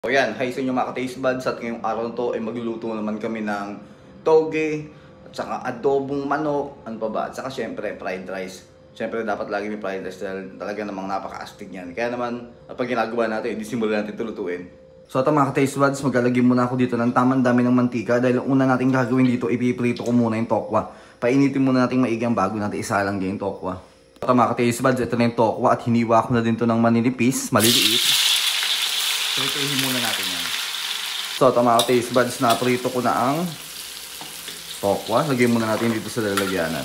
O yan, hi sa inyo mga ka-taste buds, at ngayong araw na to ay magluluto naman kami ng toge at saka adobong manok, ano pa ba, at saka syempre fried rice. Syempre dapat lagi may fried rice dahil talaga namang napaka-astig niyan. Kaya naman, pag ginagawa natin, hindi simulan natin tulutuin. So ito mga ka-taste buds, maglalagay muna ako dito ng tamang dami ng mantika dahil ang una natin gagawin dito, ipiprito ko muna yung tokwa. Painitin muna natin maigang bago natin isalang din yung tokwa. So ito mga ka-taste buds, ito na yung tokwa at hiniwa ko na din to ng maninipis, maliliit. Pritohin muna natin yan. So, ito mga taste buds, na prito ko na ang tokwa. Lagyan muna natin dito sa lalagyanan.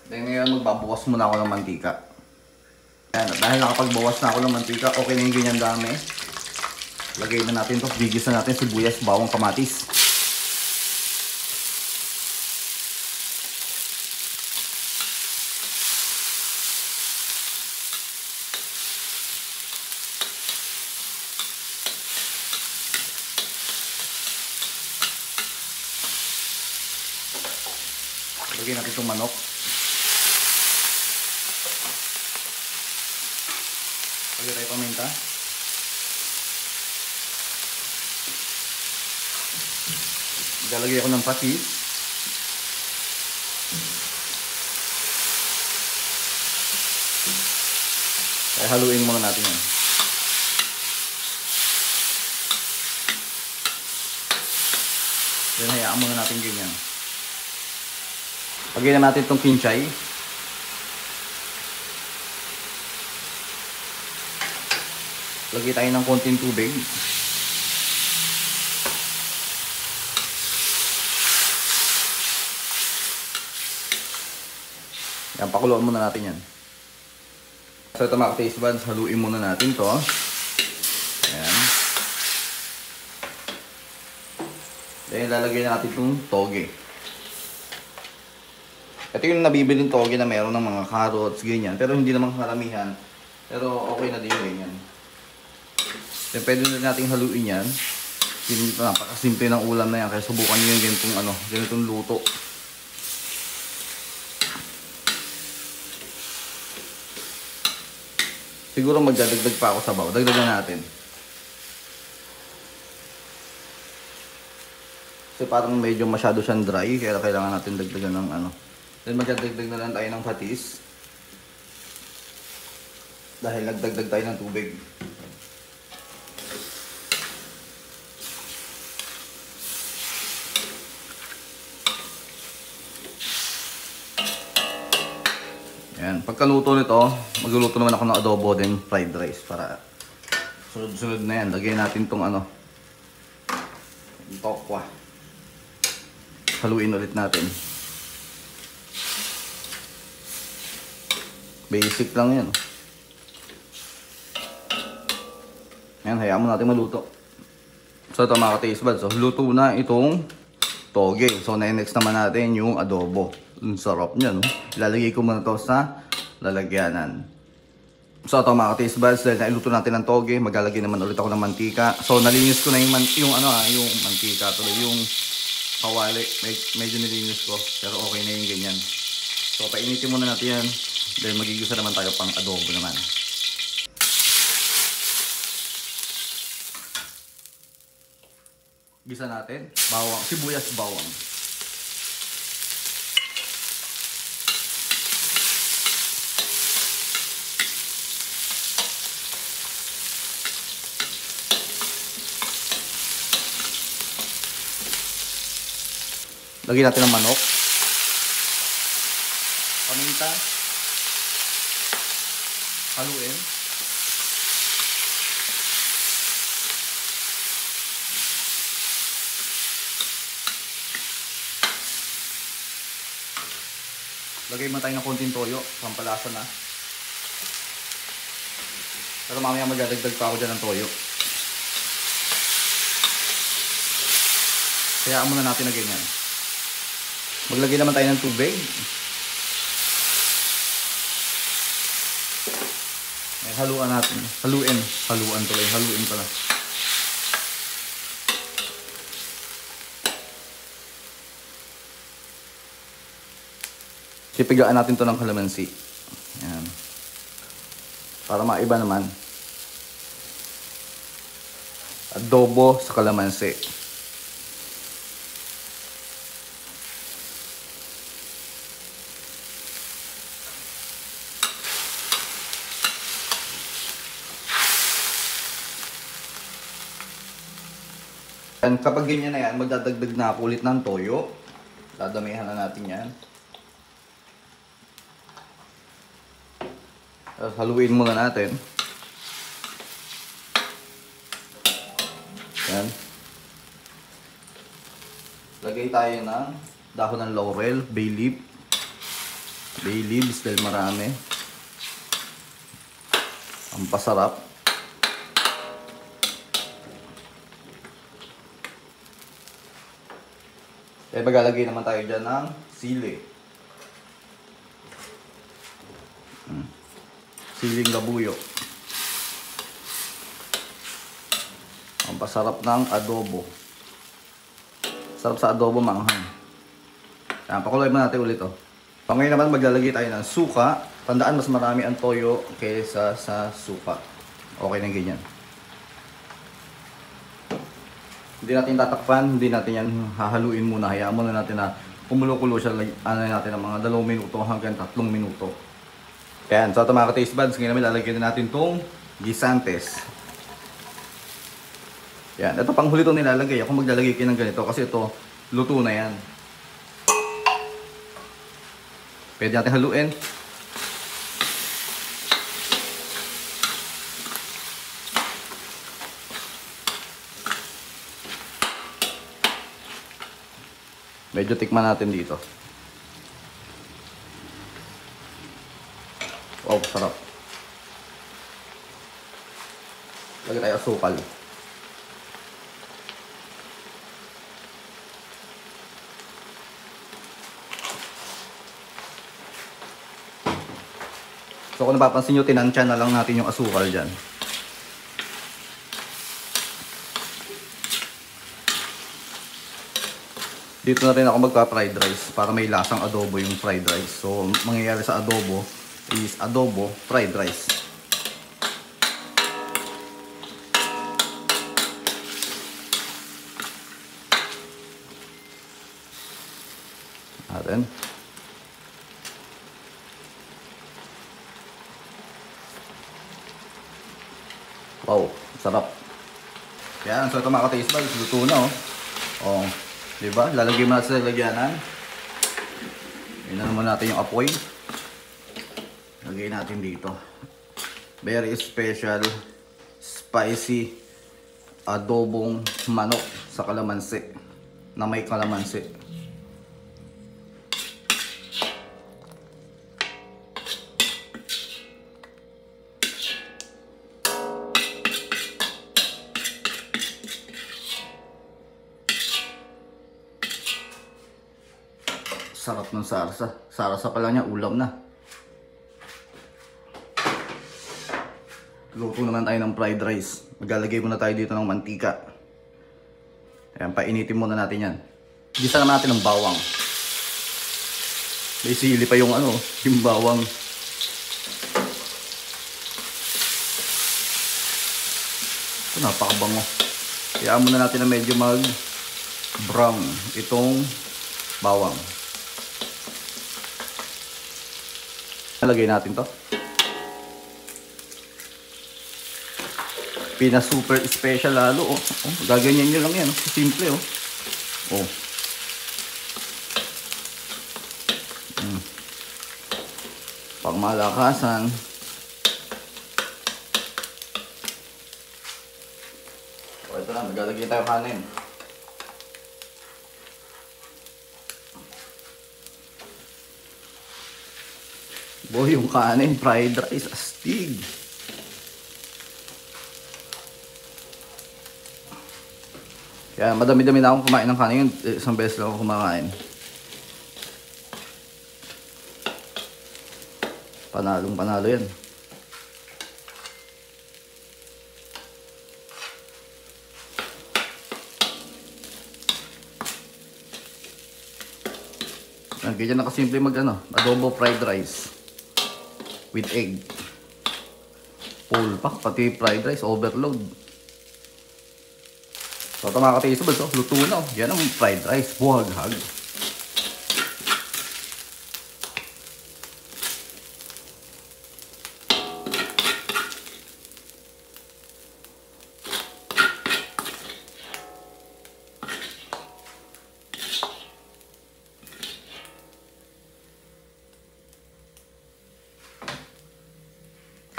Then ngayon, magbabawas muna ako ng mantika. Yan, at dahil nakapagbawas na ako ng mantika, okay na yung ganyan dami. Lagay na natin ito. Bigis na natin sibuyas, bawang, kamatis. Lagyan natin itong manok. Lagyan tayo paminta. Lalagay ako ng patis. Kaya haluin muna natin yan. Then hayaan muna natin ganyan. Lagyan na natin itong kinchay. Lagyan tayo ng konting tubig. Yan, pakuluan muna natin yan. So ito mga taste buds, haluin muna natin to. Ayan. Then lalagyan natin itong toge. Ito yung nabibiling toge na meron ng mga carrots, ganyan. Pero hindi naman karamihan. Pero okay na din ganyan. Then pwede na natin haluin yan. Napakasimple ng ulam na yan. Kaya subukan nyo yung ganitong luto. Siguro magdadagdag pa ako sa sabaw. Dagdagan natin. Kasi parang medyo masyado siyang dry. Kaya kailangan natin dagdagan ng Then magdadagdag na lang tayo ng patis. Dahil nagdagdag tayo ng tubig. Ayan, pagkaluto nito, magluluto naman ako ng adobo then fried rice para sunod-sunod na yan. Lagyan natin tong tokwa. Haluin ulit natin. Basic lang yan. Ayan, hayaan mo natin maluto. So ito mga ka-taste buds, so luto na itong toge. So next naman natin yung adobo. Ang sarap niya, no? Ilalagay ko muna to sa lalagyanan. So ito mga ka-taste buds, dahil nailuto natin ng toge, maglalagay naman ulit ako ng mantika. So nalinis ko na yung mantika, tuloy yung kawali. Medyo nilinis ko, pero okay na yung ganyan. So painitin muna natin yan. Dahil magigisa naman tayo pang adobo naman. Gisa natin. Bawang, sibuyas, bawang. Lagyan natin ng manok. Paminta. Haluin. Lagay mo tayo ng konting toyo, pampalasa na. Pero mamaya magdadagdag pa ako dyan ng toyo. Kaya muna natin na ganyan. Maglagay naman tayo ng tubig. Haluan natin. Haluan tuloy. Haluin pala. Pipigaan natin to ng kalamansi. Yan. Para maiba naman. Adobo sa kalamansi. And kapag ganyan na yan, magdadagdag na ako ulit ng toyo. Dadamihan na natin yan. Haluin muna natin. Yan. Lagay tayo ng dahon ng laurel, bay leaf. Bay leaves dahil marami. Ang pasarap. Kaya maglalagay naman tayo dyan ng sili. Siling labuyo. Ang pasarap ng adobo. Sarap sa adobo, manghang. Yan, pakuloy mo natin ulit oh. Ngayon naman maglalagay tayo ng suka. Tandaan, mas marami ang toyo kaysa sa suka. Okay na ganyan. Hindi natin tatakpan, hindi natin yan hahaluin muna. Hayaan muna natin na kumulo-kulo siya. Ano natin ng mga 2 minuto hanggang 3 minuto. Kaya, so ito mga ka-taste buds, ngayon namin lalagyan natin itong gisantes. Yan, ito pang huli itong nilalagay. Ako maglalagay kayo ng ganito kasi ito, luto na yan. Pwede natin haluin. Medyo tikman natin dito. Wow, sarap. Lagay tayo asukal. So kung napapansin nyo, tinansya na lang natin yung asukal dyan. Dito na rin ako magpa-fried rice para may lasang adobo yung fried rice. So, mangyayari sa adobo is adobo, fried rice. Atin. Wow, sarap. Yan, so ito mga ka-taste buds, luto na oh. Oh. Diba? Lalagay mo natin sa lagyanan. Inan mo natin yung apoy. Lagay natin dito. Very special, spicy, adobong manok sa kalamansi. Na may kalamansi. Sarap ng sarsa. Sarsa pa lang niya, ulam na. Luto naman tayo ng fried rice. Maglalagay muna tayo dito ng mantika. Ayan, painitin muna natin yan. Gisa naman natin ng bawang. May sili pa yung ano, yung bawang. Ito, napakabango. Hayaan muna natin na medyo mag-brown itong bawang. Nalagay natin to. Pina super special lalo oh. Oh, gaganyan nyo lang yan oh. Simple oh. Oh. Pangmalakasan. Oh, ito na, maglalagay tayo kanin. Boy, yung kanin, fried rice, astig. Kaya madami-dami na akong kumain ng kanin. Isang beses lang ako kumakain. Panalong panalo yan. Ganyan na kasimple mag adobo fried rice with egg. Full pack, pati fried rice, overload. So ito mga ka-taste buds, luto na. Yan ang fried rice, buhaghag.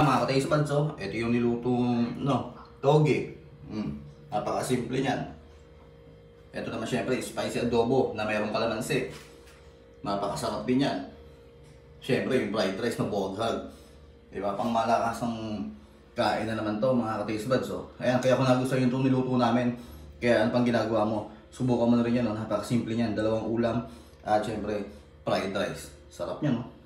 Mga ka-taste buds, ito yung nilutong toge. Napakasimple niyan. Ito naman syempre, spicy adobo na mayroong kalamansi. Napakasarap din yan. Syempre, yung fried rice na buhaghag. Diba? Pang malakasang kain na naman to mga ka-taste buds. Ayan, kaya kung nagustuhan yung itong niluto namin, kaya ano pang ginagawa mo, subukan mo na rin yan. Napakasimple niyan. 2 ulam at syempre, fried rice. Sarap niyan, no?